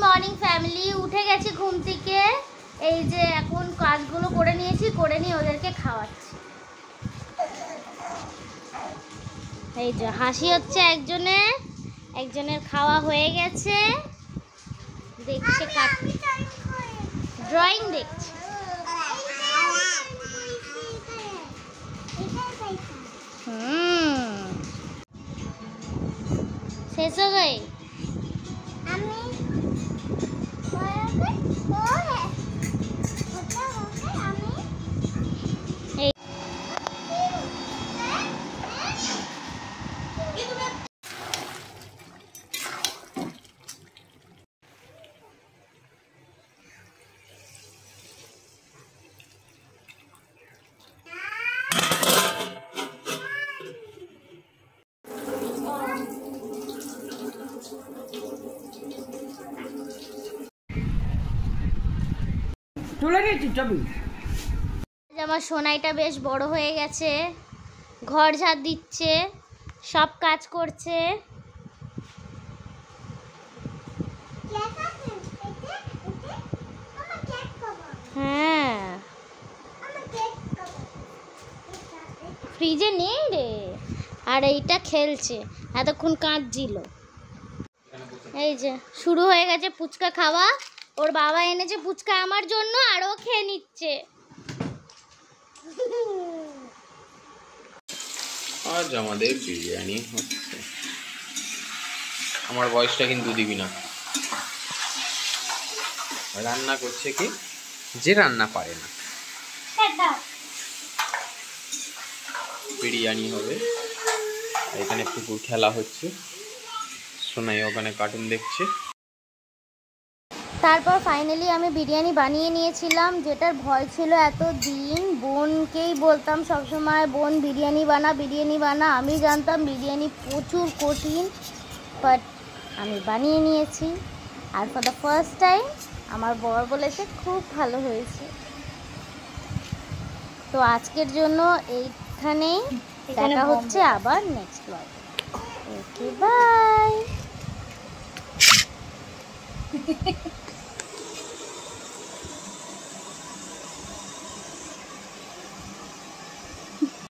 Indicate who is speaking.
Speaker 1: Morning family, উঠে গেছি ঘুম থেকে। এই যে এখন কাজগুলো করে নিয়েছি, করে নিয়ে ওদেরকে খাওয়াচ্ছি। এই যে হাসি হচ্ছে একজনের খাওয়া হয়ে গেছে, দেখছে ড্রয়িং দেখছে। শেষ হয়ে গেছে। আমার সোনাইটা বেশ বড় হয়ে গেছে, ঘর ঝাড় দিচ্ছে, সব কাজ করছে। হ্যাঁ, ফ্রিজে নেই রে, আর এইটা খেলছে, এতক্ষণ কাঁদছিল। এই যে শুরু হয়ে গেছে ফুচকা খাওয়া। ওর বাবা এনেছে ফুচকা আমার জন্য, আর ও খেয়ে নিচ্ছে।
Speaker 2: আজ আমাদের বিরিয়ানি হচ্ছে। আমার বয়সটা কিন্তু দিবি না। রান্না করছে কি, যে রান্না পারে না। বিরিয়ানি হবে। এখানে পুকুর খেলা হচ্ছে, সোনাই ওখানে কার্টুন দেখছে।
Speaker 1: তারপর ফাইনালি আমি বিরিয়ানি বানিয়ে নিয়েছিলাম, যেটার ভয় ছিল এতদিন। বোনকেই বলতাম সবসময়, বোন বিরিয়ানি বানা। আমি জানতাম বিরিয়ানি প্রচুর কঠিন, বাট আমি বানিয়ে নিয়েছি। আর ফর দ্য ফার্স্ট টাইম আমার বর বলেছে খুব ভালো হয়েছে। তো আজকের জন্য এইখানেই দেখা হচ্ছে আবার নেক্সট ব্লগে। ওকে, বাই।